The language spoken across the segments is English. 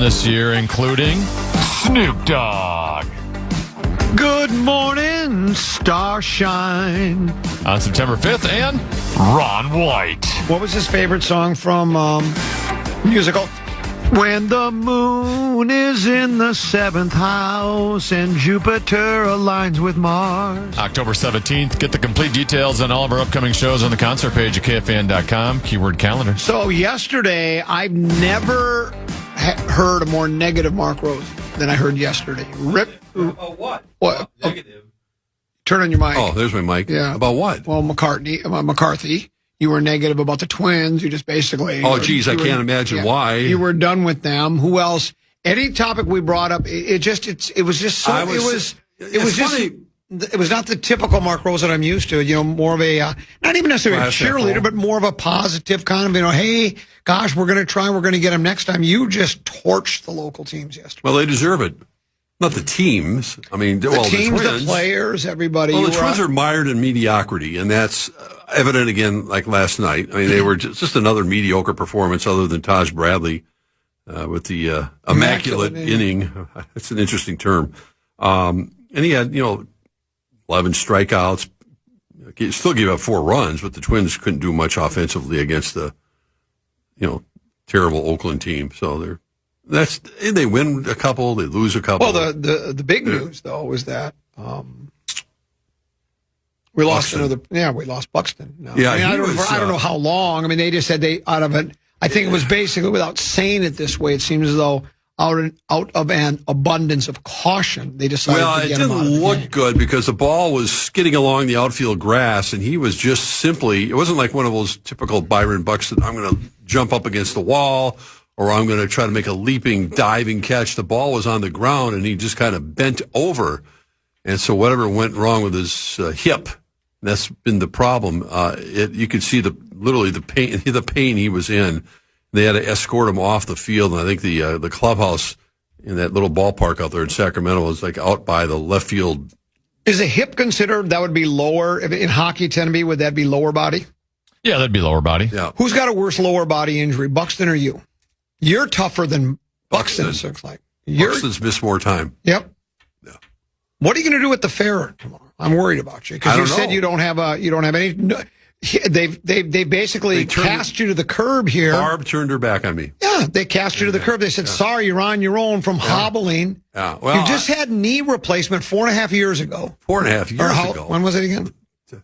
this year, including Snoop Dogg. Good morning, Starshine. On September 5th, and Ron White. What was his favorite song from musical? When the moon is in the 7th house and Jupiter aligns with Mars. October 17th. Get the complete details on all of our upcoming shows on the concert page at KFAN.com. Keyword calendar. So yesterday, I've never heard a more negative Mark Rosen than I heard yesterday. What? Negative. Turn on your mic. Oh, there's my mic. Yeah. About what? Well, McCarthy. You were negative about the Twins. You just basically... Oh, geez, I can't imagine why. You were done with them. Who else? Any topic we brought up, it was not the typical Mark Rosen I'm used to. You know, more of a not even necessarily a cheerleader, but more of a positive kind of. You know, hey, gosh, we're going to try. We're going to get them next time. You just torched the local teams yesterday. Well, they deserve it. Not the teams. I mean, the teams, the players, everybody. Well, the Twins are mired in mediocrity, and that's evident again, like last night. I mean, they were just another mediocre performance, other than Taj Bradley with the immaculate inning. It's an interesting term. And he had, 11 strikeouts. He still gave up 4 runs, but the Twins couldn't do much offensively against the, terrible Oakland team. So they win a couple, they lose a couple. Well, the big news though was that we lost we lost Buxton. No. Yeah, I don't know how long. I mean, they just said out of it. I think it was basically, without saying it this way, it seems as though out of an abundance of caution, they decided to get him out of the game. Well, it didn't look good because the ball was skidding along the outfield grass, and he was just simply, it wasn't like one of those typical Byron Buxton, I'm going to jump up against the wall, or I'm going to try to make a leaping, diving catch. The ball was on the ground, and he just kind of bent over. And so whatever went wrong with his hip, that's been the problem. You could see literally the pain he was in. They had to escort him off the field, and I think the clubhouse in that little ballpark out there in Sacramento was like out by the left field. Is a hip considered, that would be lower? In hockey, tend to be, would that be lower body? Yeah, that'd be lower body. Yeah. Who's got a worse lower body injury, Buxton or you? You're tougher than Buxton, it looks like. Buxton's missed more time. Yep. Yeah. What are you going to do with the fair tomorrow? I'm worried about you because you said you don't have any. They basically cast you to the curb here. Barb turned her back on me. Yeah, they cast you to the curb. They said, "Sorry, you're on your own from hobbling." Yeah. Well, you just had knee replacement 4.5 years ago. 4.5 years ago. When was it again?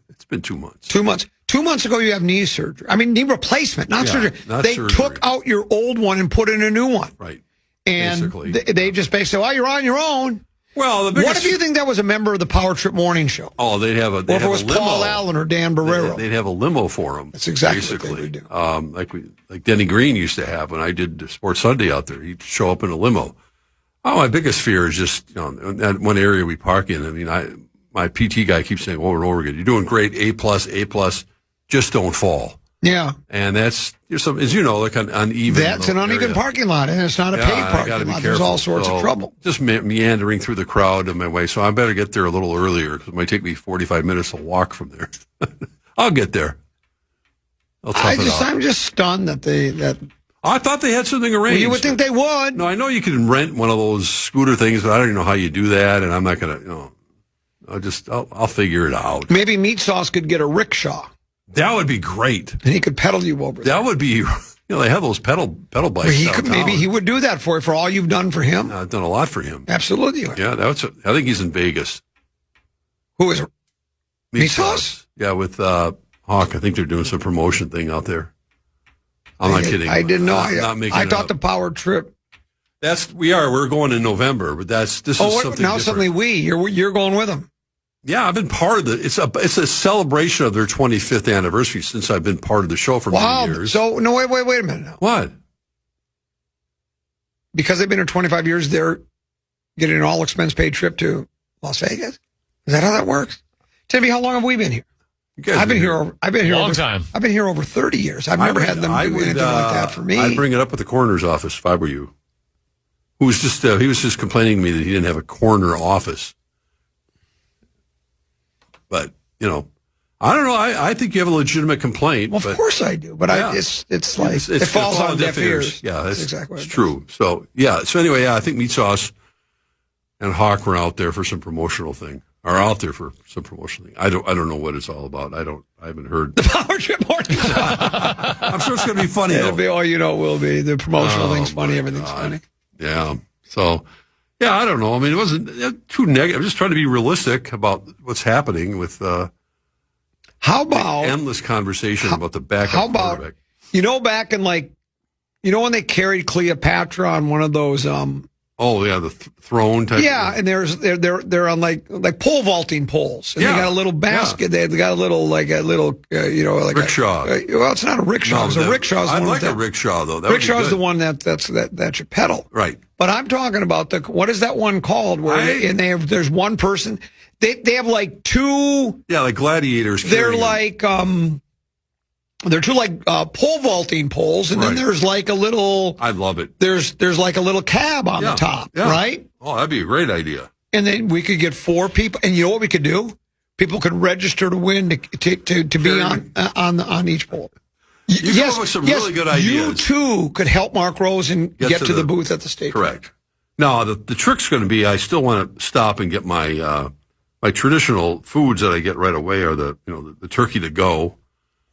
It's been 2 months. 2 months. 2 months ago, you have knee surgery. I mean, knee replacement, not surgery. They took out your old one and put in a new one. Right. And they just basically said, well, you're on your own. Well, what if you think that was a member of the Power Trip Morning Show? Oh, they'd have a limo. Or if it was Paul Allen or Dan Barrero. They'd have a limo for them. That's exactly what they would like do. Denny Green used to have when I did Sports Sunday out there. He'd show up in a limo. Oh, my biggest fear is just, in that one area we park in. I mean, my PT guy keeps saying over and over again, you're doing great, A+, just don't fall. Yeah. And as you know, like an uneven. That's an uneven parking lot, and it's not a paved parking lot. There's all sorts of trouble. Just meandering through the crowd on my way. So I better get there a little earlier because it might take me 45 minutes to walk from there. I'll get there. I'm just stunned that I thought they had something arranged. Well, you would think they would. No, I know you can rent one of those scooter things, but I don't even know how you do that, and I'm not going to, I'll figure it out. Maybe Meat Sauce could get a rickshaw. That would be great. And he could pedal you over. That would be, they have those pedal bikes. Maybe he would do that for all you've done for him. I've done a lot for him. Absolutely. Yeah, I think he's in Vegas. Who is it? Meat Sauce? Yeah, with Hawk. I think they're doing some promotion thing out there. I'm not kidding. I didn't know. I thought the Power Trip. We're going in November, but this is something now different. Suddenly you're going with them. Yeah, I've been part of it's a celebration of their 25th anniversary since I've been part of the show for many years. So no, wait a minute now. What? Because they've been here 25 years, they're getting an all expense paid trip to Las Vegas. Is that how that works? Tell me, how long have we been here? I've been here long time. I've been here over 30 years. I've never had them do anything like that for me. I'd bring it up with the coroner's office if I were you. He was just complaining to me that he didn't have a coroner office. But, I don't know. I think you have a legitimate complaint. Well, of course I do, but yeah. It's like it falls on deaf ears. Yeah, that's exactly what it's true. So anyway, I think Meat Sauce and Hawk were out there for some promotional thing. Are out there for some promotional thing. I don't know what it's all about. I haven't heard the Power Trip Morning Show. I'm sure it's going to be funny. It'll be all it will be. The promotional thing's funny. Everything's funny. Yeah. So, I don't know. I mean, it wasn't too negative. I'm just trying to be realistic about what's happening with. How about endless conversation about the backup quarterback? Back in when they carried Cleopatra on one of those. The throne type. Yeah, and they're on like pole vaulting poles, and they got a little basket. Yeah. They got a little rickshaw. Well, it's not a rickshaw. It's a rickshaw. I'd like a rickshaw though. Rickshaw's the one that you pedal. Right. But I'm talking about what is that one called? Where there's one person. They have like two. Yeah, like gladiators. They're like they're two pole vaulting poles, and then there's like a little. I love it. There's like a little cab on the top, right? Oh, that'd be a great idea. And then we could get 4 people, and you know what we could do? People could register to win to be on each pole. You come up with some really good ideas. You too could help Mark Rosen get to the booth at the state. Correct. Now the trick's going to be I still want to stop and get my my traditional foods that I get right away are the turkey to go.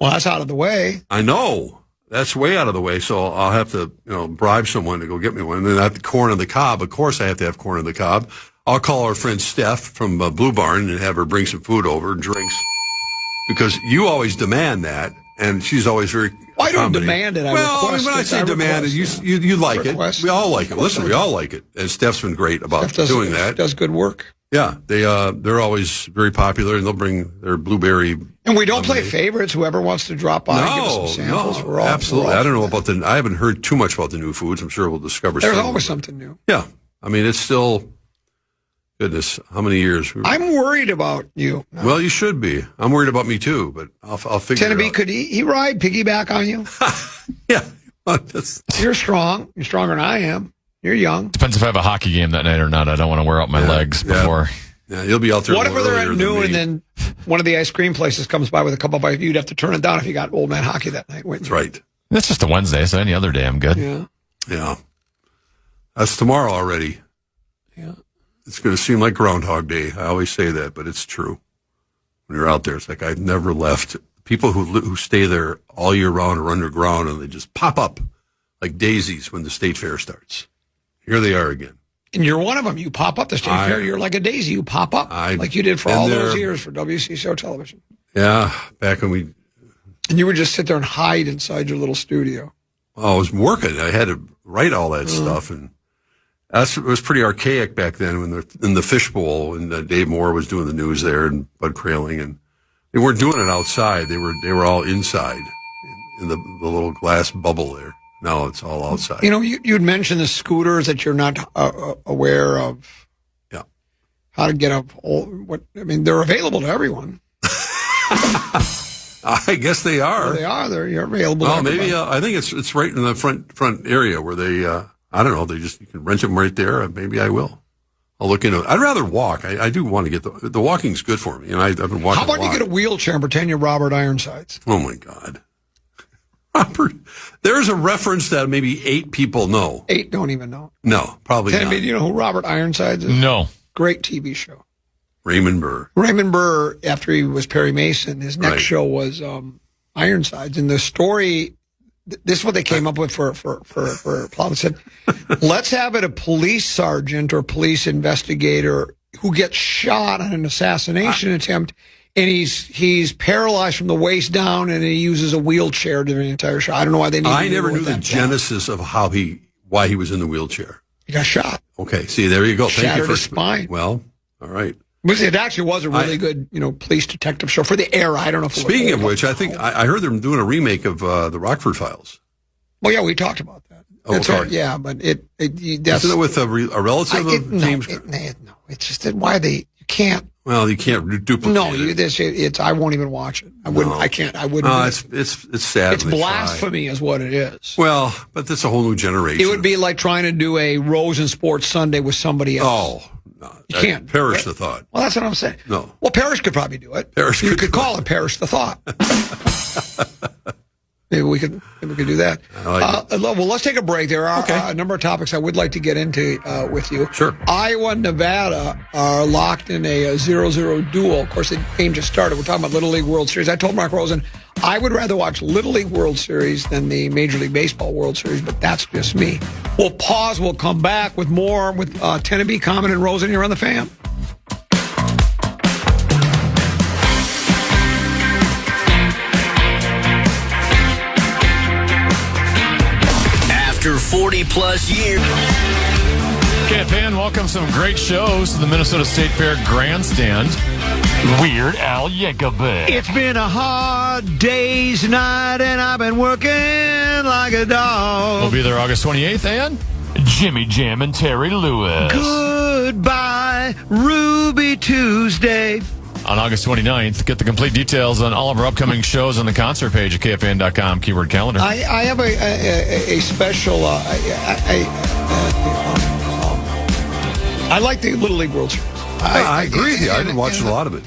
Well, that's out of the way. I know. That's way out of the way, so I'll have to, bribe someone to go get me one. And then the corn on the cob. Of course, I have to have corn on the cob. I'll call our friend Steph from Blue Barn and have her bring some food over and drinks. Because you always demand that, and she's always very I don't demand it. When I say demand it, you like it. We all like it. Listen, we all like it. And Steph's been great about doing that. Does good work. Yeah, they're always very popular, and they'll bring their blueberry. And we don't play favorites. Whoever wants to drop by and give us some samples, we're all absolutely. I don't know about I haven't heard too much about the new foods. I'm sure we'll discover. There's always something new. Yeah, I mean it's still. Goodness, how many years? I'm worried about you. Well, you should be. I'm worried about me too, but I'll figure it out. Could he ride piggyback on you? Yeah. You're strong. You're stronger than I am. You're young. Depends if I have a hockey game that night or not. I don't want to wear out my legs before. Yeah, you'll be out there. What if they're at noon and then one of the ice cream places comes by with a couple of bites? You'd have to turn it down if you got old man hockey that night, wouldn't you? That's right. That's just a Wednesday, so any other day I'm good. Yeah. That's tomorrow already. Yeah. It's going to seem like Groundhog Day. I always say that, but it's true. When you're out there, it's like I've never left. People who stay there all year round are underground, and they just pop up like daisies when the state fair starts. Here they are again. And you're one of them. You pop up the state fair. You're like a daisy. You pop up like you did for all those years for WCCO television. Yeah, back when we... And you would just sit there and hide inside your little studio. Well, I was working. I had to write all that stuff, and it was pretty archaic back then when in the fishbowl, and Dave Moore was doing the news there, and Bud Kraling, and they weren't doing it outside. They were all inside in the little glass bubble there. No, it's all outside. You'd mentioned the scooters that you're not aware of. Yeah. How to get up? They're available to everyone. I guess they are. They're available. Well, maybe I think it's right in the front area where they. I don't know. You can rent them right there. Maybe I will. I'll look into it. I'd rather walk. I do want to get the walking's good for me. I've been walking. How about you get a wheelchair and pretend you're Robert Ironsides? Oh my God. Robert, there's a reference that maybe 8 people know. 8 don't even know. No, probably not. Do you know who Robert Ironsides is? No. Great TV show. Raymond Burr. Raymond Burr, after he was Perry Mason, his next show was Ironsides. And the story, this is what they came up with for plot. They said, let's have it a police sergeant or police investigator who gets shot on an assassination attempt. And he's paralyzed from the waist down, and he uses a wheelchair during the entire show. I don't know why they need. I never knew the genesis of why he was in the wheelchair. He got shot. Okay, see, there you go. Thank you for his spine. Well, all right. It actually was a really good, police detective show for the era. I don't know if. Speaking of which, I think I heard they're doing a remake of the Rockford Files. Well, yeah, we talked about that. Okay. But that's isn't it with a relative of James? No, it's just that you can't. Well, you can't duplicate. No, I won't even watch it. I wouldn't. No. I can't. I wouldn't. No, it's sad. It's blasphemy, is what it is. Well, but that's a whole new generation. It would be like trying to do a Rosen Sports Sunday with somebody else. Oh You can't. Perish the thought. Well, that's what I'm saying. No. Well, Parrish could probably do it. You could call it Perish the Thought. Maybe we could do that. Well, let's take a break. There are a number of topics I would like to get into with you. Sure. Iowa and Nevada are locked in a 0-0 duel. Of course, the game just started. We're talking about Little League World Series. I told Mark Rosen I would rather watch Little League World Series than the Major League Baseball World Series, but that's just me. We'll pause. We'll come back with more with Teneby, Common, and Rosen here on the Fan. After 40-plus years. KFAN welcomes some great shows to the Minnesota State Fair Grandstand. Weird Al Yankovic. It's been a hard day's night, and I've been working like a dog. We'll be there August 28th, and Jimmy Jam and Terry Lewis. Goodbye, Ruby Tuesday. On August 29th, get the complete details on all of our upcoming shows on the concert page at KFAN.com, keyword calendar. I have a special, I like the Little League World Series. I agree with you. I've been watching a lot of it.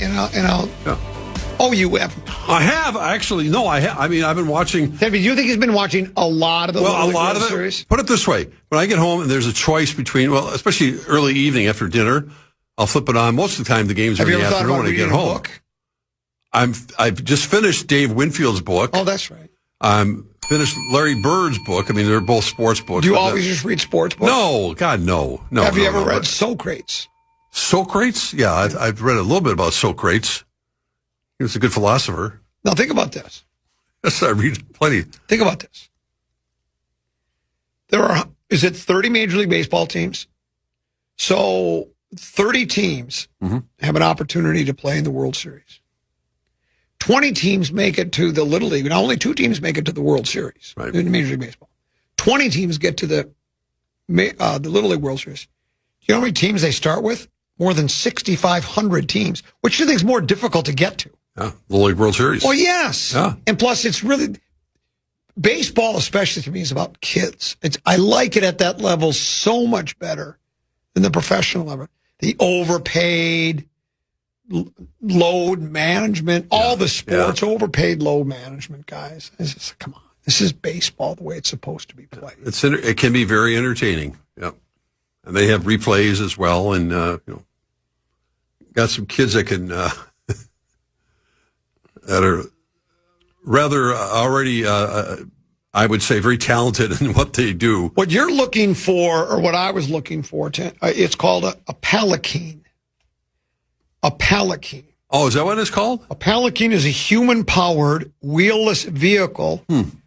Oh, you have? I have, actually. No, I have. I mean, I've been watching. Do you think he's been watching a lot of the Little League World Series? Put it this way. When I get home and there's a choice between, well, especially early evening after dinner, I'll flip it on. Most of the time, the games are in the afternoon when I get home. I've just finished Dave Winfield's book. Oh, that's right. I'm finished Larry Bird's book. I mean, they're both sports books. Do you always just read sports books? No, God, no. Have you ever read Socrates? Socrates? Yeah, I've read a little bit about Socrates. He was a good philosopher. Now, think about this. Yes, I read plenty. Think about this. There are, 30 Major League Baseball teams? So 30 teams have an opportunity to play in the World Series. 20 teams make it to the Little League. Now, only 2 teams make it to the World Series in Major League Baseball. 20 teams get to the Little League World Series. Do you know how many teams they start with? More than 6,500 teams, which you think is more difficult to get to. Yeah, Little League World Series. Well, yes. Yeah. And plus, it's really, baseball, especially to me, is about kids. I like it at that level so much better than the professional level. The overpaid, load management, all the sports, overpaid load management, guys. Come on. This is baseball the way it's supposed to be played. It can be very entertaining. Yeah. And they have replays as well. And, got some kids that can, that are rather already, I would say, very talented in what they do. What you're looking for, or what I was looking for, it's called a palanquin. A palanquin. Oh, is that what it's called? A palanquin is a human-powered, wheelless vehicle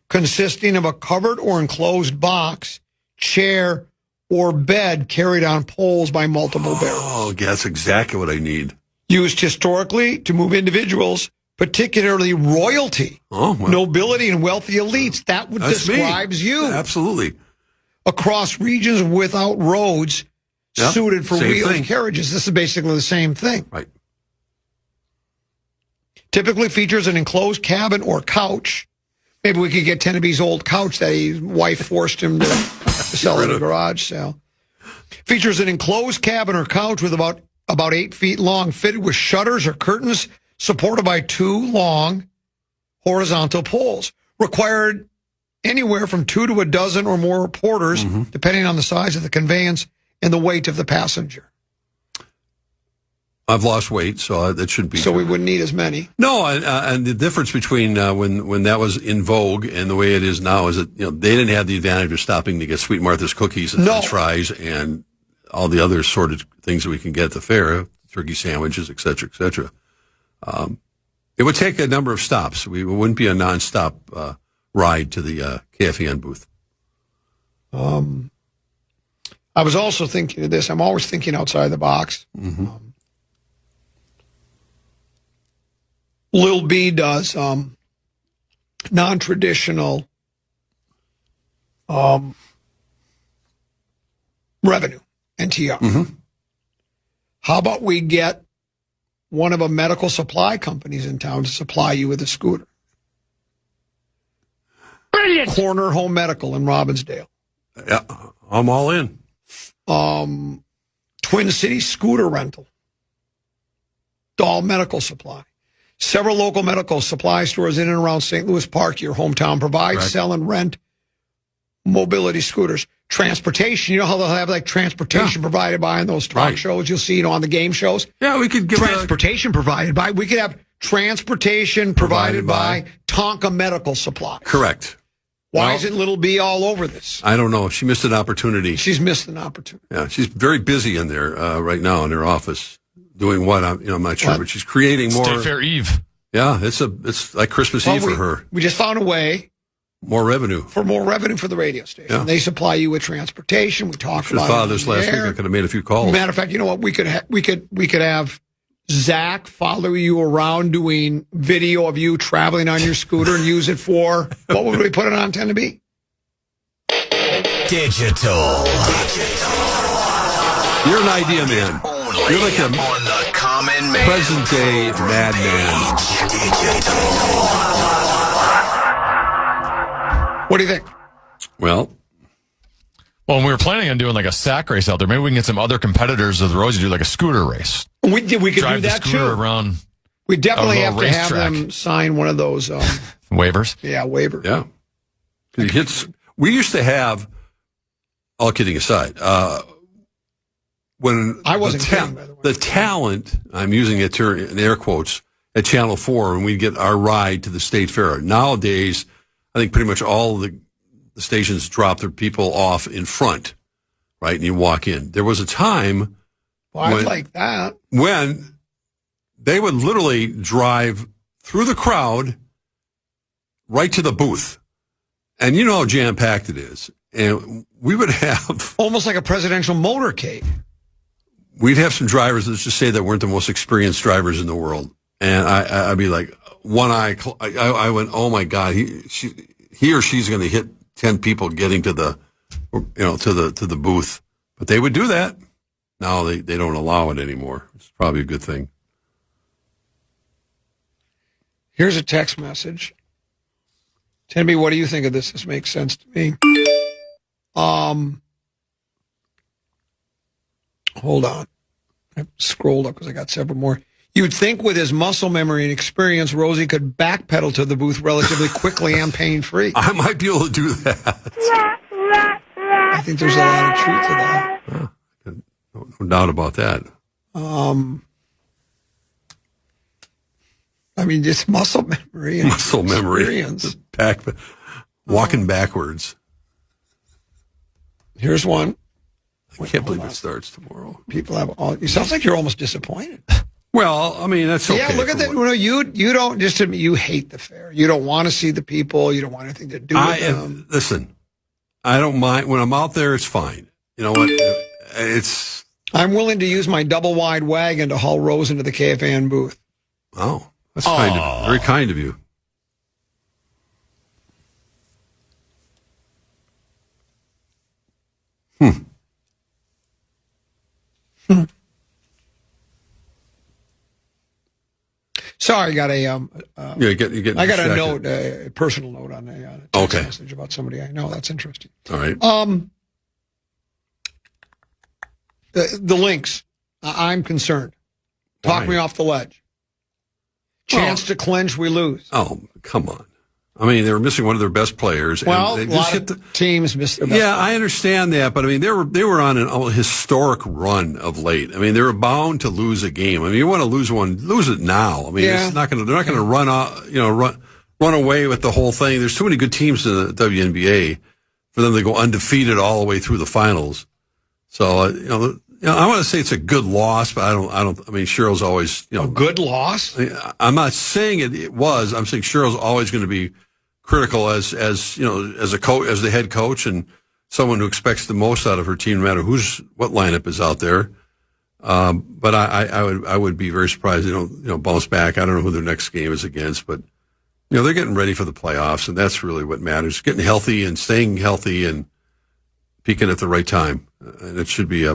consisting of a covered or enclosed box, chair, or bed carried on poles by multiple bearers. Oh, that's exactly what I need. Used historically to move individuals, particularly royalty, nobility, and wealthy elites. That describes you. Absolutely. Across regions without roads suited for wheeled carriages. This is basically the same thing. Right. Typically features an enclosed cabin or couch. Maybe we could get Tenneby's old couch that his wife forced him to sell at a garage sale. Features an enclosed cabin or couch with about 8 feet long, fitted with shutters or curtains, supported by 2 long horizontal poles. Required anywhere from 2 to a dozen or more porters, depending on the size of the conveyance and the weight of the passenger. I've lost weight, so that should be. So we wouldn't need as many. No, and the difference between when that was in vogue and the way it is now is that they didn't have the advantage of stopping to get Sweet Martha's cookies and French fries and all the other assorted things that we can get at the fair, turkey sandwiches, et cetera, et cetera. It would take a number of stops. We wouldn't be a nonstop ride to the KFAN booth. I was also thinking of this. I'm always thinking outside the box. Lil B does non-traditional revenue, NTR. How about we get one of the medical supply companies in town to supply you with a scooter? Brilliant! Corner Home Medical in Robbinsdale. Yeah, I'm all in. Twin Cities Scooter Rental. Dahl Medical Supply. Several local medical supply stores in and around St. Louis Park, your hometown, provide, sell, and rent mobility scooters. Transportation, you know how they'll have like transportation provided by in those talk shows you'll see on the game shows? Yeah, we could give transportation provided by. We could have transportation provided by Tonka Medical Supply. Correct. Why isn't Little B all over this? I don't know. She missed an opportunity. She's missed an opportunity. Yeah, she's very busy in there right now in her office. Doing what? I'm not sure, but she's creating more. State Fair Eve. Yeah, it's like Christmas Eve for her. We just found a way. More revenue for the radio station. Yeah. They supply you with transportation. We talked about. Should have thought of this last week. I could have made a few calls. Matter of fact, you know what? We could have Zach follow you around doing video of you traveling on your scooter and use it for what would we put it on tend to be? Digital. You're an idea man. You're like a present day madman. What do you think? Well, we were planning on doing like a sack race out there. Maybe we can get some other competitors of the roads to do like a scooter race. We could drive do that the scooter too. Around. We definitely have to have them sign one of those waivers. Yeah, waivers. Yeah. We used to have. All kidding aside, when I wasn't kidding, by the way. The talent, I'm using it in air quotes, at Channel 4, and we'd get our ride to the State Fair. Nowadays, I think pretty much all the stations drop their people off in front, right? And you walk in. There was a time I'd like that. When they would literally drive through the crowd right to the booth. And you know how jam-packed it is. And we would have... almost like a presidential motorcade. We'd have some drivers, let's just say, that weren't the most experienced drivers in the world. And I'd be like, one eye... I went, oh, my God, he or she's going to hit 10 people getting to the, to the booth. But they would do that. Now they don't allow it anymore. It's probably a good thing. Here's a text message. Tenby, what do you think of this? This makes sense to me. Hold on. I scrolled up because I got several more. You'd think with his muscle memory and experience, Rosie could backpedal to the booth relatively quickly and pain-free. I might be able to do that. I think there's a lot of truth to that. No doubt about that. I mean, just muscle memory and experience. Walking backwards. Here's one. I can't believe it starts tomorrow. People have all. It sounds like you're almost disappointed. Well, I mean, that's okay. Yeah, look at that. No, you don't just admit you hate the fair. You don't want to see the people. You don't want anything to do with them. Listen, I don't mind when I'm out there. It's fine. You know what? I'm willing to use my double wide wagon to haul Rosen to the KFAN booth. Oh, that's very kind of you. Sorry, I got a I got a note, a personal note on a text message about somebody I know. That's interesting. All right. The Lynx, I'm concerned. Talk me off the ledge. Chance to clinch, we lose. Oh, come on. I mean, they were missing one of their best players. Well, and a lot of teams missed their best players. I understand that, but I mean, they were on a historic run of late. I mean, they were bound to lose a game. I mean, you want to lose one, lose it now. I mean, it's not going to. They're not going to run away with the whole thing. There's too many good teams in the WNBA for them to go undefeated all the way through the finals. So I want to say it's a good loss, but I don't. I mean, Cheryl's always a good loss. I'm not saying it was. I'm saying Cheryl's always going to be critical as a coach, as the head coach, and someone who expects the most out of her team, no matter what lineup is out there. But I would be very surprised they don't bounce back. I don't know who their next game is against, but they're getting ready for the playoffs, and that's really what matters: getting healthy and staying healthy and peaking at the right time. And it should be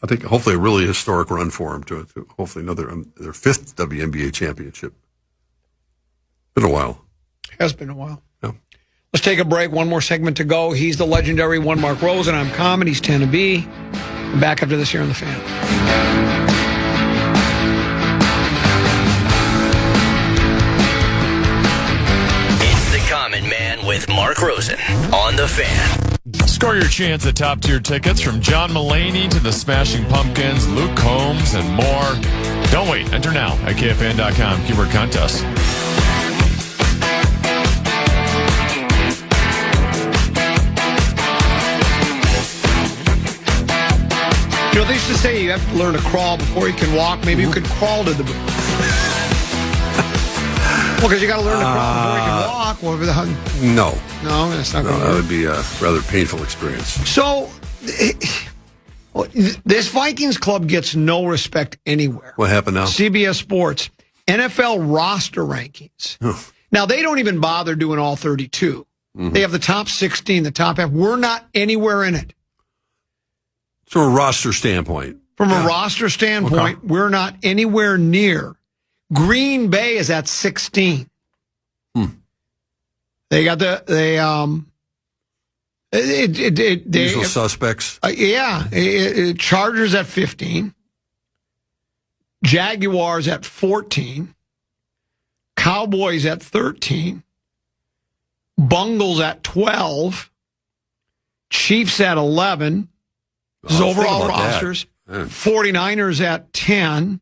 I think hopefully a really historic run for them to hopefully their fifth WNBA championship. Been a while. Has been a while. Yeah. Let's take a break. One more segment to go. He's the legendary one Mark Rosen. I'm Comedy's 10 to B. Back after this here on The Fan. It's The Common Man with Mark Rosen on The Fan. Score your chance at top-tier tickets from John Mulaney to the Smashing Pumpkins, Luke Combs, and more. Don't wait. Enter now at KFAN.com. Keyword contest. You know, they used to say you have to learn to crawl before you can walk. Maybe you could crawl to the... Well, because you got to learn to crawl before you can walk. Whatever the hell. No. No, that's not No, going to that work. would be a rather painful experience. So, this Vikings club gets no respect anywhere. What happened now? CBS Sports, NFL roster rankings. Now, they don't even bother doing all 32. They have the top 16, the top half. We're not anywhere in it. From a roster standpoint. From a roster standpoint, we're not anywhere near. Green Bay is at 16. They got usual suspects. Chargers at 15. Jaguars at 14. Cowboys at 13. Bungles at 12. Chiefs at 11. This is overall rosters. 49ers at 10.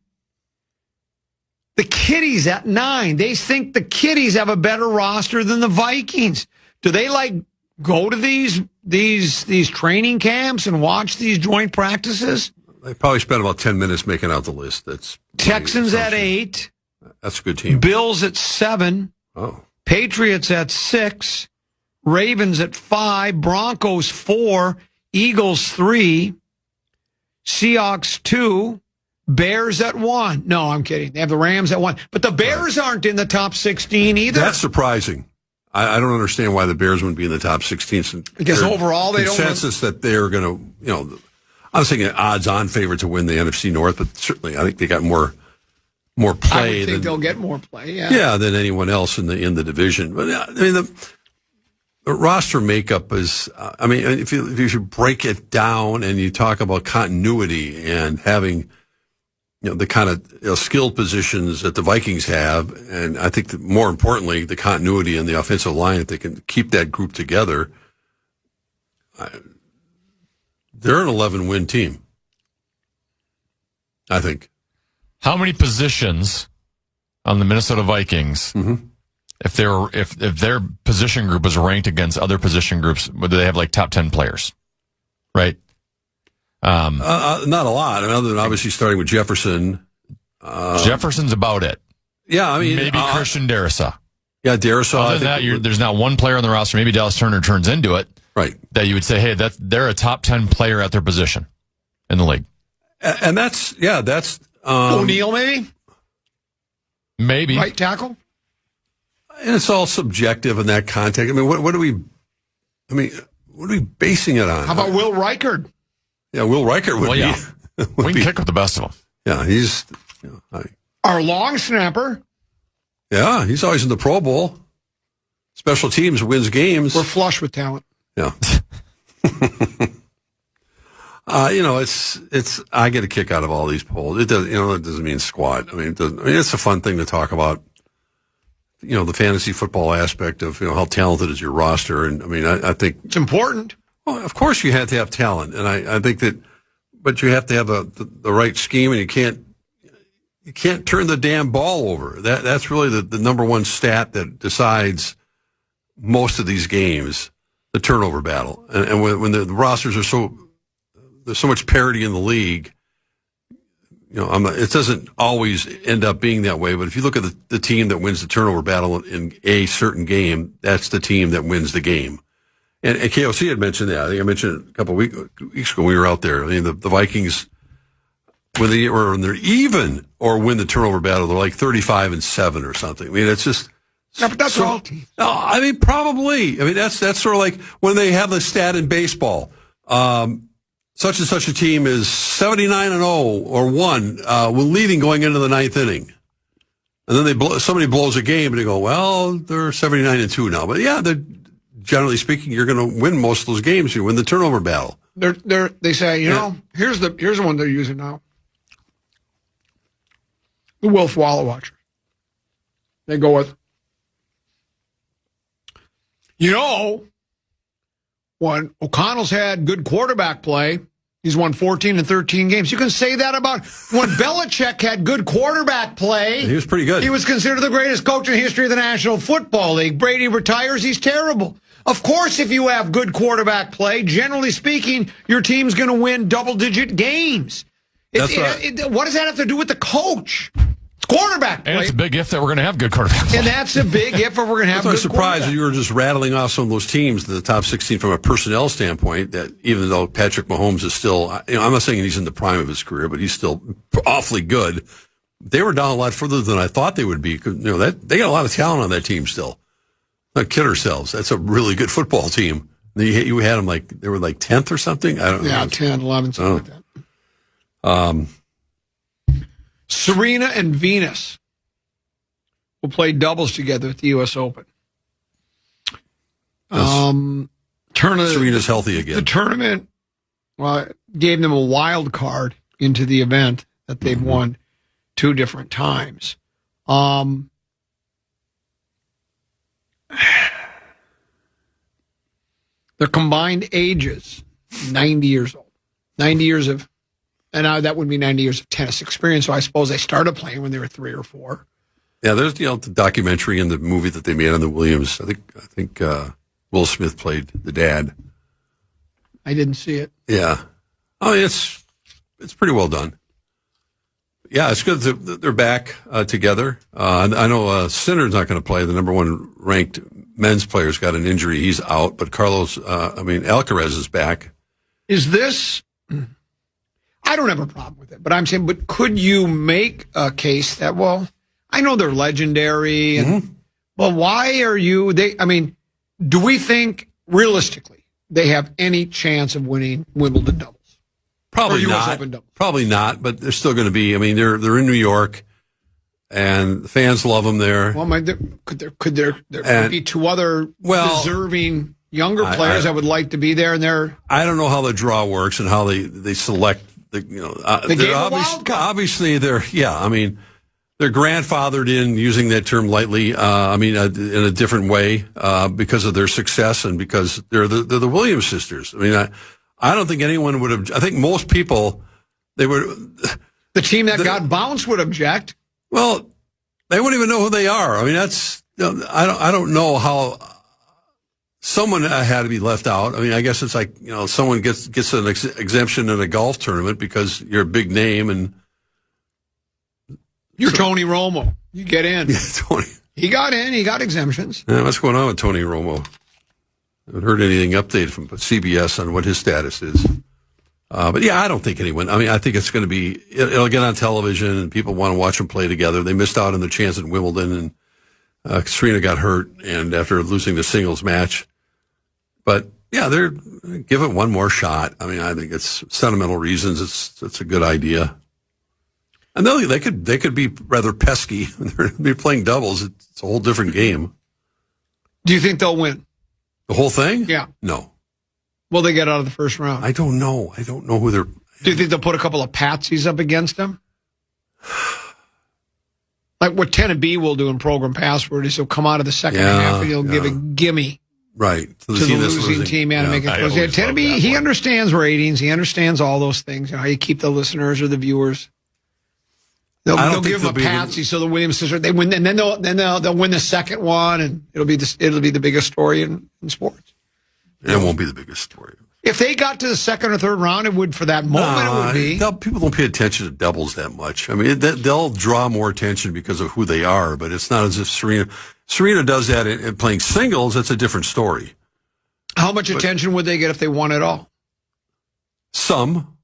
The Kitties at 9. They think the Kitties have a better roster than the Vikings. Do they go to these training camps and watch these joint practices? They probably spent about 10 minutes making out the list. That's Texans at 8. That's a good team. Bills at 7. Oh. Patriots at 6. Ravens at 5. Broncos 4. Eagles 3. Seahawks 2. Bears at 1. No, I'm kidding. They have the Rams at 1. But the Bears aren't in the top 16 either. That's surprising. I don't understand why the Bears wouldn't be in the top 16. Because overall they don't... Consensus that they're going to, I was thinking odds-on favorite to win the NFC North, but certainly I think they got more play. I think they'll get more play, yeah, than anyone else in the division. But I mean, the roster makeup is, if you break it down and you talk about continuity and having, the kind of skilled positions that the Vikings have, and I think that more importantly, the continuity in the offensive line, if they can keep that group together, they're an 11-win team, I think. How many positions on the Minnesota Vikings, if their position group was ranked against other position groups, would they have top 10 players? Right? Not a lot. Other than obviously starting with Jefferson. Jefferson's about it. Yeah, maybe Christian Darrisaw. Yeah, Darrisaw. Other than that, there's not one player on the roster. Maybe Dallas Turner turns into it. Right. That you would say, hey, they're a top 10 player at their position in the league. And that's O'Neal, maybe right tackle. And it's all subjective in that context. What are we basing it on? How about Will Reichard? Yeah, Will Reichard would be. We can kick with the best of them. Yeah, he's our long snapper. Yeah, he's always in the Pro Bowl. Special teams wins games. We're flush with talent. Yeah. It's. I get a kick out of all these polls. It doesn't mean squat. It's a fun thing to talk about. The fantasy football aspect of how talented is your roster, and I think it's important. Well, of course you have to have talent, and I think that, but you have to have the right scheme, and you can't turn the damn ball over. That's really the number one stat that decides most of these games, the turnover battle, and when the rosters are there's so much parity in the league. It doesn't always end up being that way, but if you look at the team that wins the turnover battle in a certain game, that's the team that wins the game. And KOC had mentioned that. I think I mentioned it a couple of weeks ago when we were out there. The Vikings, when they're even or win the turnover battle, they're like 35-7 or something. It's just. No, but that's all teams. Probably. That's sort of like when they have the stat in baseball. Such and such a team is 79-0 or 1 when leading going into the ninth inning. And then somebody blows a game and they go, well, they're 79-2 now. But yeah, generally speaking, you're going to win most of those games. You win the turnover battle. They say, here's the one they're using now. The Wolf Walla Watcher. They go with, when O'Connell's had good quarterback play, he's won 14 and 13 games. You can say that about when Belichick had good quarterback play. He was pretty good. He was considered the greatest coach in the history of the National Football League. Brady retires, he's terrible. Of course, if you have good quarterback play, generally speaking, your team's going to win double-digit games. What does that have to do with the coach? It's quarterback play. And it's a big if that we're going to have good quarterback play. And that's a big if we're going to have good quarterback. I was surprised that you were just rattling off some of those teams to the top 16 from a personnel standpoint, that even though Patrick Mahomes is still, I'm not saying he's in the prime of his career, but he's still awfully good. They were down a lot further than I thought they would be. They got a lot of talent on that team still. Not kid ourselves. That's a really good football team. You had them they were 10th or something? I don't know. Yeah, 10, 11, something like that. Serena and Venus will play doubles together at the U.S. Open. Serena's healthy again. The tournament gave them a wild card into the event that they've won 2 different times. Their combined ages, 90 years old. 90 years of, and now that would be 90 years of tennis experience, so I suppose they started playing when they were 3 or 4. Yeah, there's the documentary and the movie that they made on the Williams. I think Will Smith played the dad. I didn't see it. Yeah. Oh, it's pretty well done. Yeah, it's good that they're back together. I know Sinner's not going to play. The number 1 ranked men's player's got an injury. He's out. But Alcaraz is back. Is this... I don't have a problem with it, but I'm saying, but could you make a case that, I know they're legendary, and why are you... do we think, realistically, they have any chance of winning Wimbledon doubles? Probably not. Probably not, but they're still going to be. They're in New York, and the fans love them there. Well, could there be 2 other deserving younger players that would like to be there? And I don't know how the draw works and how they select. Obviously they're grandfathered in, using that term lightly. In a different way because of their success and because they're the Williams sisters. I don't think anyone would have. I think most people, they would. The team that got bounced would object. Well, they wouldn't even know who they are. That's. I don't know how someone had to be left out. I guess it's like someone gets an exemption in a golf tournament because you're a big name and you're Tony Romo. You get in. Yeah, Tony. He got in. He got exemptions. Yeah, what's going on with Tony Romo? I haven't heard anything updated from CBS on what his status is. But I don't think anyone. I think it's going to be. It'll get on television, and people want to watch them play together. They missed out on the chance at Wimbledon, and Serena got hurt, and after losing the singles match. But they're give it one more shot. I think it's sentimental reasons. It's a good idea, and they could be rather pesky. They're be playing doubles. It's a whole different game. Do you think they'll win? The whole thing? Yeah. No. Will they get out of the first round? I don't know. I don't know who they're... Do you think they'll put a couple of patsies up against them? Like what Tennessee will do in Program Password is he'll come out of the second half and he'll give a gimme. Right. To the losing team and make it close. Tennessee, he understands ratings. He understands all those things. How you keep the listeners or the viewers. They'll give them a patsy so the Williams sisters they win, and then they'll win the second one, and it'll be the biggest story in sports. It won't be the biggest story. If they got to the second or third round, it would for that moment. It would be. People don't pay attention to doubles that much. They'll draw more attention because of who they are, but it's not as if Serena does that in playing singles. That's a different story. How much attention would they get if they won it all? Some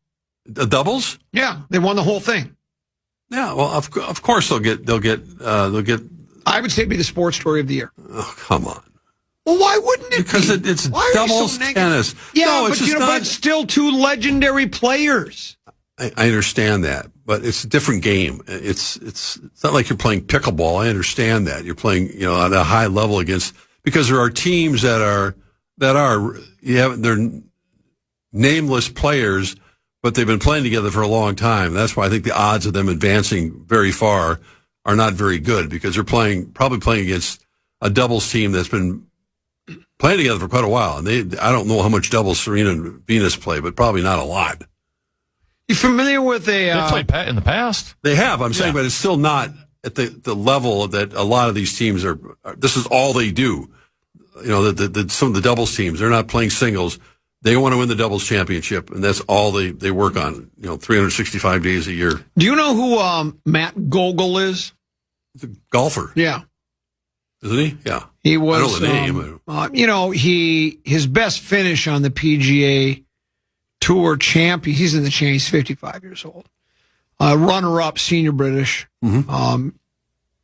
doubles. Yeah, they won the whole thing. Yeah, well, of course they'll get. I would say it'd be the sports story of the year. Oh, come on. Well, why wouldn't it because be? It's doubles tennis. Yeah, no, but still 2 legendary players. I understand that, but it's a different game. It's not like you're playing pickleball. I understand that you're playing at a high level because there are teams they're nameless players, but they've been playing together for a long time. That's why I think the odds of them advancing very far are not very good, because they're probably playing against a doubles team that's been playing together for quite a while. And I don't know how much doubles Serena and Venus play, but probably not a lot. You familiar with They've played in the past. They have, I'm saying, but it's still not at the level that a lot of these teams are. This is all they do. You know, some of the doubles teams, they're not playing singles. They want to win the doubles championship, and that's all they work on, 365 days a year. Do you know who Matt Gogol is? He's a golfer. Yeah. Isn't he? Yeah. He was, I know the name. His best finish on the PGA Tour champion, he's in the chain, he's 55 years old. Runner-up, senior British. Mm-hmm.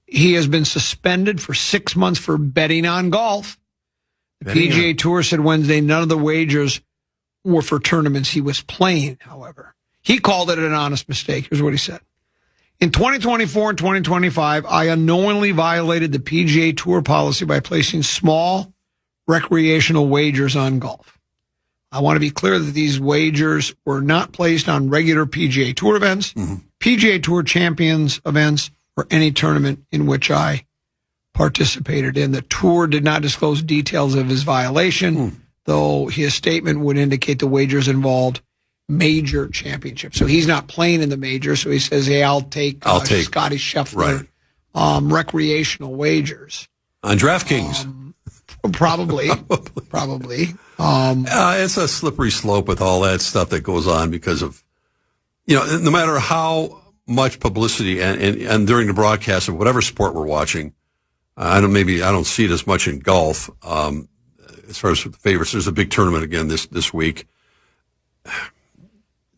He has been suspended for 6 months for betting on golf. The PGA Tour said Wednesday none of the wagers were for tournaments he was playing, however. He called it an honest mistake. Here's what he said. In 2024 and 2025, I unknowingly violated the PGA Tour policy by placing small recreational wagers on golf. I want to be clear that these wagers were not placed on regular PGA Tour events, PGA Tour Champions events, or any tournament in which I participated in. The tour did not disclose details of his violation, though his statement would indicate the wagers involved major championships. So he's not playing in the major, so he says, hey, I'll take Scotty Scheffler recreational wagers. On DraftKings. Probably. It's a slippery slope with all that stuff that goes on because of, no matter how much publicity and during the broadcast of whatever sport we're watching, I don't see it as much in golf. As far as the favorites, there's a big tournament again this week.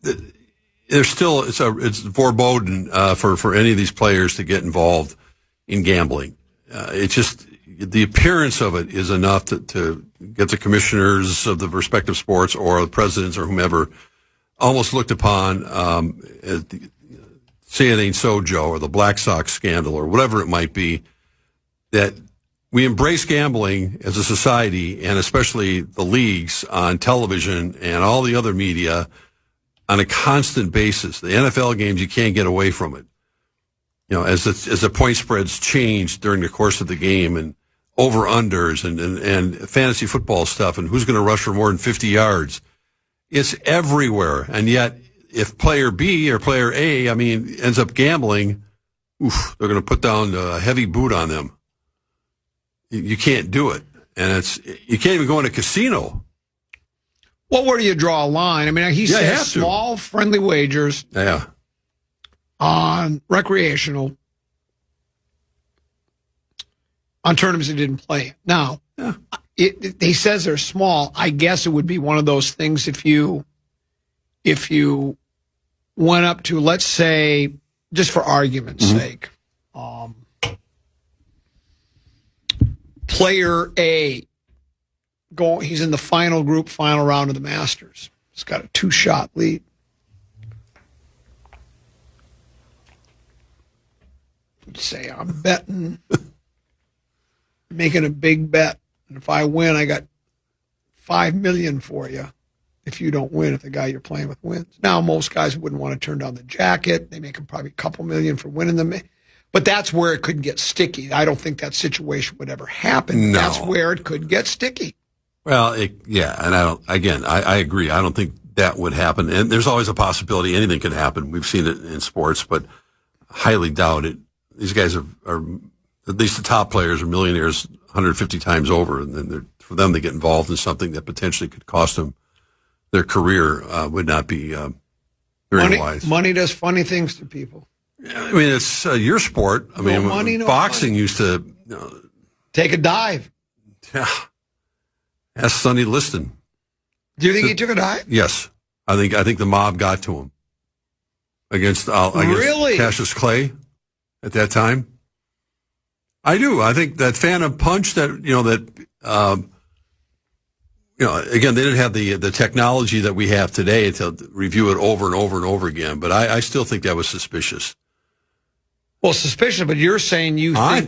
There's still it's foreboding for any of these players to get involved in gambling. It's just the appearance of it is enough to get the commissioners of the respective sports or the presidents or whomever almost looked upon as say it ain't so, Joe, or the Black Sox scandal or whatever it might be, that we embrace gambling as a society, and especially the leagues on television and all the other media on a constant basis. The NFL games, you can't get away from it. As the point spreads change during the course of the game, and over-unders and fantasy football stuff, and who's going to rush for more than 50 yards. It's everywhere. And yet, if player B or player A, ends up gambling, they're going to put down a heavy boot on them. You can't do it. And you can't even go in a casino. Well, where do you draw a line? He says small, friendly wagers on recreational, on tournaments he didn't play. Now, he says they're small. I guess it would be one of those things if you went up to, let's say, just for argument's sake, player A, he's in the final round of the Masters. He's got a 2-shot lead. Let's say I'm betting, making a big bet, and if I win, I got $5 million for you. If you don't win, if the guy you're playing with wins. Now, most guys wouldn't want to turn down the jacket. They make them probably a couple million for winning them. But that's where it could get sticky. I don't think that situation would ever happen. No. That's where it could get sticky. Well, and I agree. I don't think that would happen. And there's always a possibility anything could happen. We've seen it in sports, but highly doubt it. These guys are at least the top players are millionaires 150 times over, and then for them to get involved in something that potentially could cost them their career would not be very wise. Money does funny things to people. It's your sport. Boxing used to take a dive. Yeah. Ask Sonny Liston. Do you think he took a dive? Yes. I think the mob got to him against Cassius Clay at that time. I do. I think that Phantom Punch again, they didn't have the technology that we have today to review it over and over and over again, but I still think that was suspicious. Well, suspicious, but you're saying I'm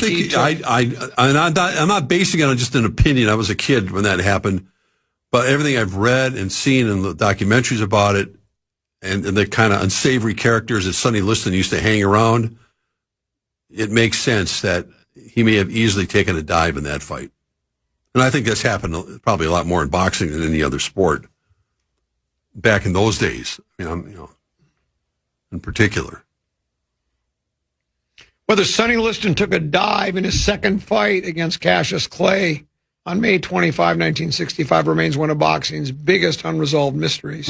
not basing it on just an opinion. I was a kid when that happened, But everything I've read and seen in the documentaries about it, and the kind of unsavory characters that Sonny Liston used to hang around, it makes sense that he may have easily taken a dive in that fight. And I think that's happened probably a lot more in boxing than any other sport back in those days, in particular. Whether Sonny Liston took a dive in his second fight against Cassius Clay on May 25, 1965, remains one of boxing's biggest unresolved mysteries,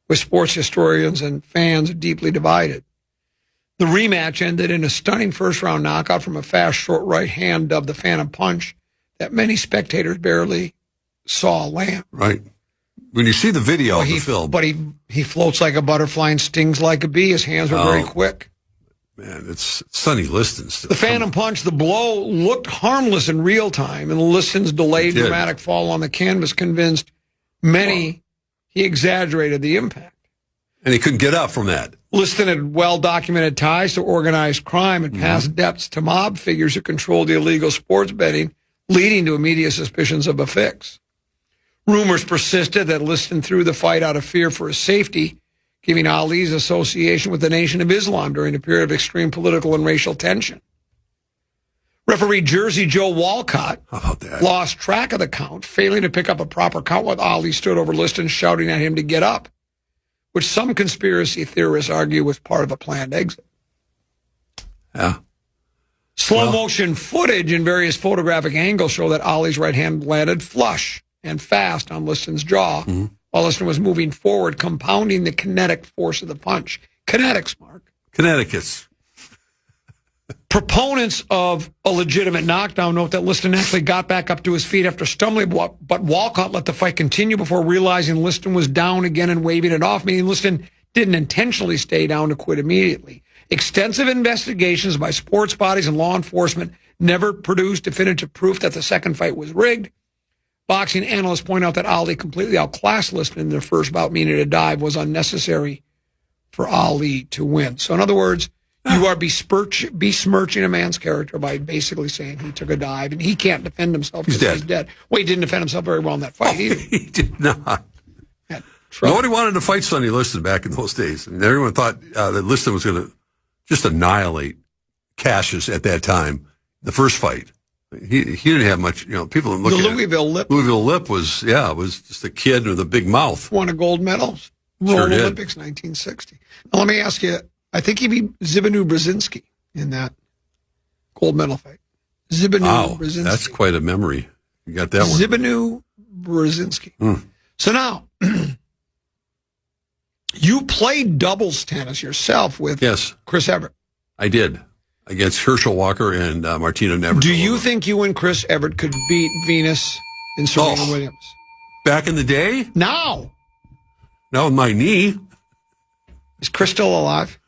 with sports historians and fans deeply divided. The rematch ended in a stunning first-round knockout from a fast, short right hand dubbed the Phantom Punch that many spectators barely saw land. Right. When you see the video of the film. But he floats like a butterfly and stings like a bee. His hands are very quick. Man, it's Sonny Liston still. The Phantom Punch, the blow looked harmless in real time, and Liston's delayed dramatic fall on the canvas convinced many he exaggerated the impact. And he couldn't get up from that. Liston had well-documented ties to organized crime and past debts to mob figures who controlled the illegal sports betting, leading to immediate suspicions of a fix. Rumors persisted that Liston threw the fight out of fear for his safety, giving Ali's association with the Nation of Islam during a period of extreme political and racial tension. Referee Jersey Joe Walcott lost track of the count, failing to pick up a proper count while Ali stood over Liston shouting at him to get up, which some conspiracy theorists argue was part of a planned exit. Yeah. Slow-motion footage in various photographic angles show that Ali's right hand landed flush and fast on Liston's jaw, while Liston was moving forward, compounding the kinetic force of the punch. Kinetics, Mark. Connecticut's. Proponents of a legitimate knockdown note that Liston actually got back up to his feet after stumbling, but Walcott let the fight continue before realizing Liston was down again and waving it off, meaning Liston didn't intentionally stay down to quit immediately. Extensive investigations by sports bodies and law enforcement never produced definitive proof that the second fight was rigged. Boxing analysts point out that Ali completely outclassed Liston in their first bout, meaning a dive was unnecessary for Ali to win. So in other words, you are besmirching a man's character by basically saying he took a dive and he can't defend himself because he's dead. Well, he didn't defend himself very well in that fight either. He did not. Nobody wanted to fight Sonny Liston back in those days. I mean, everyone thought that Liston was going to just annihilate Cassius at that time, the first fight. He didn't have much, people look at Louisville Lip. Louisville Lip was just a kid with a big mouth. Won a gold medal. World Olympics 1960. Now, let me ask you, I think he beat Zbigniew Brzezinski in that gold medal fight. Zbigniew Brzezinski. That's quite a memory. You got that one. Zbigniew Brzezinski. So now, you played doubles tennis yourself with Chris Evert. I did. Against Herschel Walker and Martina Navratilova. Do you think you and Chris Evert could beat Venus and Serena Williams? Back in the day? Now with my knee. Is Chris still alive?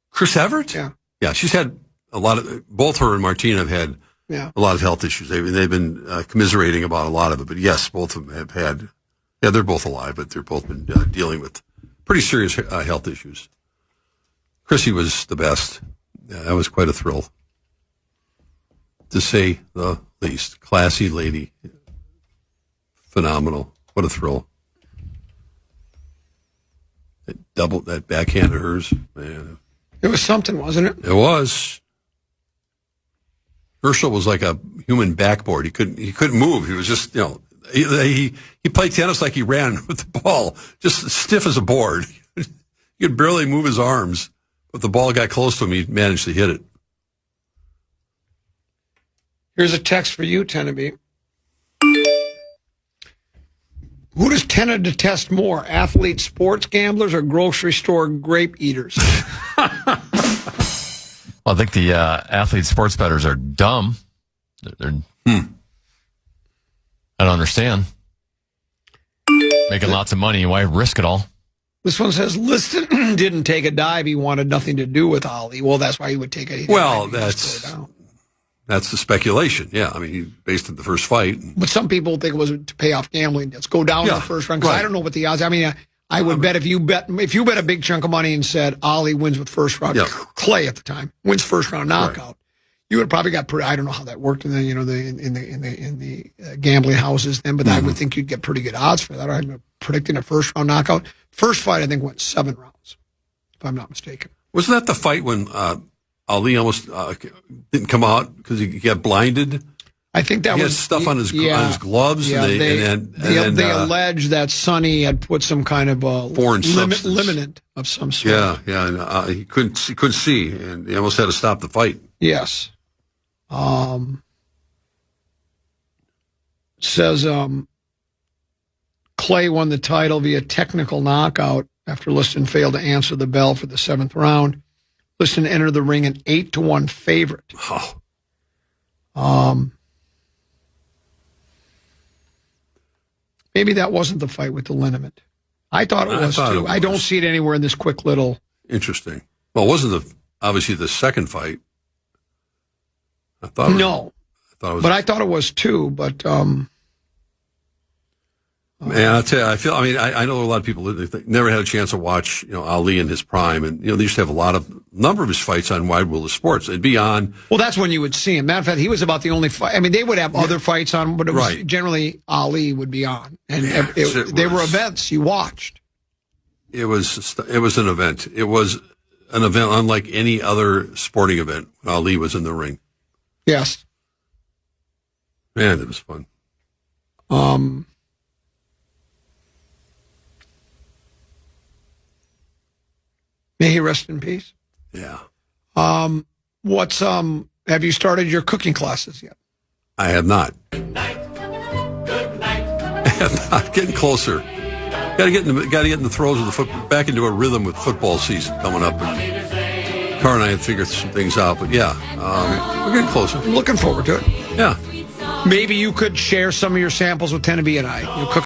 Chris Evert? Yeah. Yeah, she's had a lot of, both her and Martina have had a lot of health issues. They've been commiserating about a lot of it. But yes, both of them have had, they're both alive, but they've both been dealing with pretty serious health issues. Chrissy was the best. Yeah, that was quite a thrill, to say the least. Classy lady. Phenomenal. What a thrill. That backhand of hers, man. It was something, wasn't it? It was. Herschel was like a human backboard. He couldn't move. He was just, he played tennis like he ran with the ball, just stiff as a board. He could barely move his arms. But the ball got close to him, he managed to hit it. Here's a text for you, Teneby. Who does Tenna detest more, athletes, sports gamblers, or grocery store grape eaters? Well, I think the athlete sports bettors are dumb. I don't understand. Making lots of money, why risk it all? This one says, Liston didn't take a dive. He wanted nothing to do with Ali. Well, that's why he would take a dive. Well, that's the speculation. Yeah, I mean, he based it the first fight. But some people think it was to pay off gambling debts. Go down in the first round. Because I don't know what the odds. I mean, I would bet if you bet a big chunk of money and said Ali wins with first round, Clay at the time wins first round knockout, you would have probably got pretty. I don't know how that worked in the in the gambling houses then, but I would think you'd get pretty good odds for that. I'm predicting a first round knockout. First fight, I think, went 7 rounds, if I'm not mistaken. Wasn't that the fight when Ali almost didn't come out because he got blinded? I think that he had stuff on his gloves. Yeah, they allege that Sonny had put some kind of foreign substance, limitant of some sort. Yeah, and he couldn't see, and he almost had to stop the fight. Yes. Says Clay won the title via technical knockout after Liston failed to answer the bell for the 7th round. Liston entered the ring an 8-1 favorite. Oh. Maybe that wasn't the fight with the liniment. I thought it was too. I don't see it anywhere in this quick little. Interesting. Well, it wasn't obviously the second fight. I thought it was, I thought it was too. But man, I'll tell you, I know a lot of people that never had a chance to watch, Ali in his prime, and they used to have a number of his fights on Wide World of Sports. It'd be on. Well, that's when you would see him. Matter of fact, he was about the only fight. I mean, they would have other fights on, but it was generally Ali would be on, and they were events you watched. It was an event. It was an event unlike any other sporting event when Ali was in the ring. Yes. Man, it was fun. May he rest in peace. Yeah. Have you started your cooking classes yet? I have not. Good night. Good night. I'm getting closer. Got to get in the throes of back into a rhythm with football season coming up. And Car and I have figured some things out, but we're getting closer. I'm looking forward to it. Yeah. Maybe you could share some of your samples with Tenneby and I. You'll cook